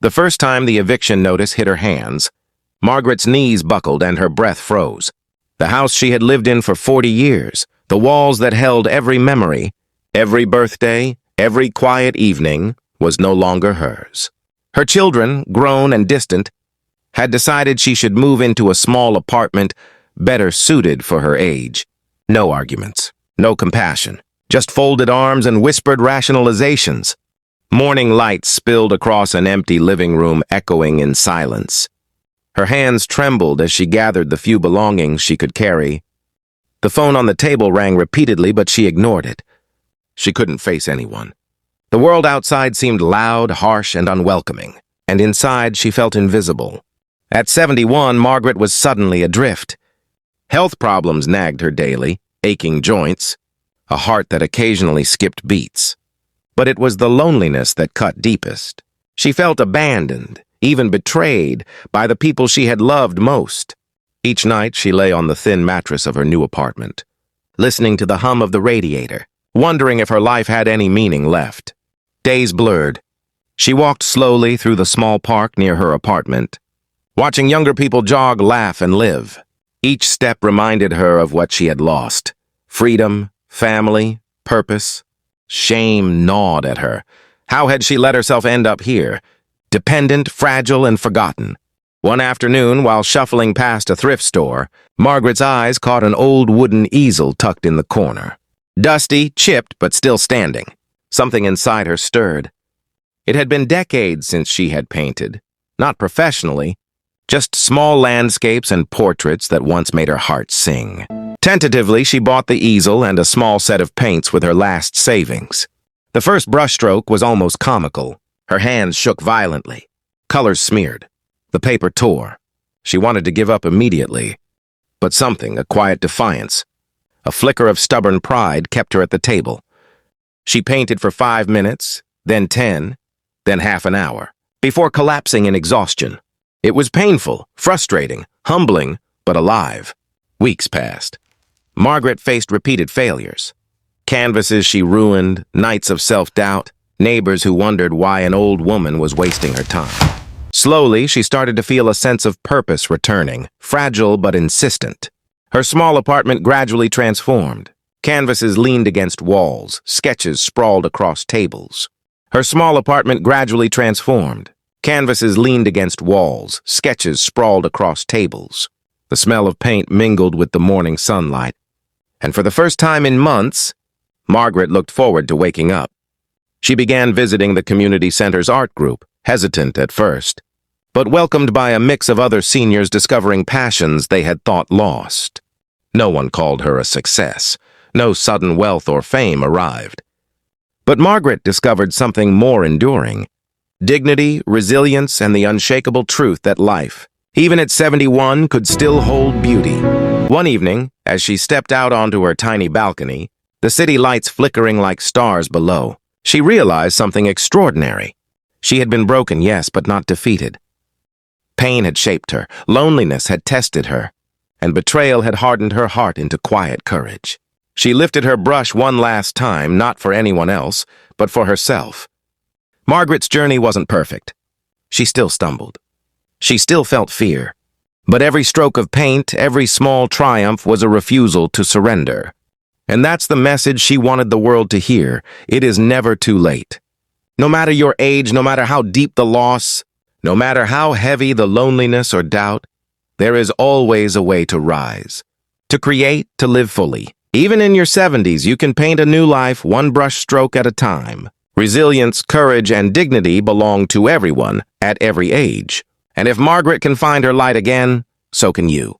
The first time the eviction notice hit her hands, Margaret's knees buckled and her breath froze. The house she had lived in for 40 years, the walls that held every memory, every birthday, every quiet evening, was no longer hers. Her children, grown and distant, had decided she should move into a small apartment better suited for her age. No arguments, no compassion, just folded arms and whispered rationalizations. Morning light spilled across an empty living room, echoing in silence. Her hands trembled as she gathered the few belongings she could carry. The phone on the table rang repeatedly, but she ignored it. She couldn't face anyone. The world outside seemed loud, harsh, and unwelcoming, and inside she felt invisible. At 71, Margaret was suddenly adrift. Health problems nagged her daily, aching joints, a heart that occasionally skipped beats. But it was the loneliness that cut deepest. She felt abandoned, even betrayed, by the people she had loved most. Each night she lay on the thin mattress of her new apartment, listening to the hum of the radiator, wondering if her life had any meaning left. Days blurred. She walked slowly through the small park near her apartment, watching younger people jog, laugh, and live. Each step reminded her of what she had lost: freedom, family, purpose. Shame gnawed at her. How had she let herself end up here, dependent, fragile, and forgotten? One afternoon, while shuffling past a thrift store, Margaret's eyes caught an old wooden easel tucked in the corner. Dusty, chipped, but still standing. Something inside her stirred. It had been decades since she had painted, not professionally, just small landscapes and portraits that once made her heart sing. Tentatively, she bought the easel and a small set of paints with her last savings. The first brushstroke was almost comical. Her hands shook violently. Colors smeared. The paper tore. She wanted to give up immediately. But something, a quiet defiance, a flicker of stubborn pride, kept her at the table. She painted for 5 minutes, then 10, then half an hour, before collapsing in exhaustion. It was painful, frustrating, humbling, but alive. Weeks passed. Margaret faced repeated failures. Canvases she ruined, nights of self-doubt, neighbors who wondered why an old woman was wasting her time. Slowly, she started to feel a sense of purpose returning, fragile but insistent. Her small apartment gradually transformed. Canvases leaned against walls, sketches sprawled across tables. Her small apartment gradually transformed. Canvases leaned against walls, sketches sprawled across tables. The smell of paint mingled with the morning sunlight. And for the first time in months, Margaret looked forward to waking up. She began visiting the community center's art group, hesitant at first, but welcomed by a mix of other seniors discovering passions they had thought lost. No one called her a success. No sudden wealth or fame arrived. But Margaret discovered something more enduring: dignity, resilience, and the unshakable truth that life, even at 71, could still hold beauty. One evening, as she stepped out onto her tiny balcony, the city lights flickering like stars below, she realized something extraordinary. She had been broken, yes, but not defeated. Pain had shaped her, loneliness had tested her, and betrayal had hardened her heart into quiet courage. She lifted her brush one last time, not for anyone else, but for herself. Margaret's journey wasn't perfect. She still stumbled. She still felt fear. But every stroke of paint, every small triumph was a refusal to surrender. And that's the message she wanted the world to hear. It is never too late. No matter your age, no matter how deep the loss, no matter how heavy the loneliness or doubt, there is always a way to rise, to create, to live fully. Even in your 70s, you can paint a new life one brush stroke at a time. Resilience, courage, and dignity belong to everyone at every age. And if Margaret can find her light again, so can you.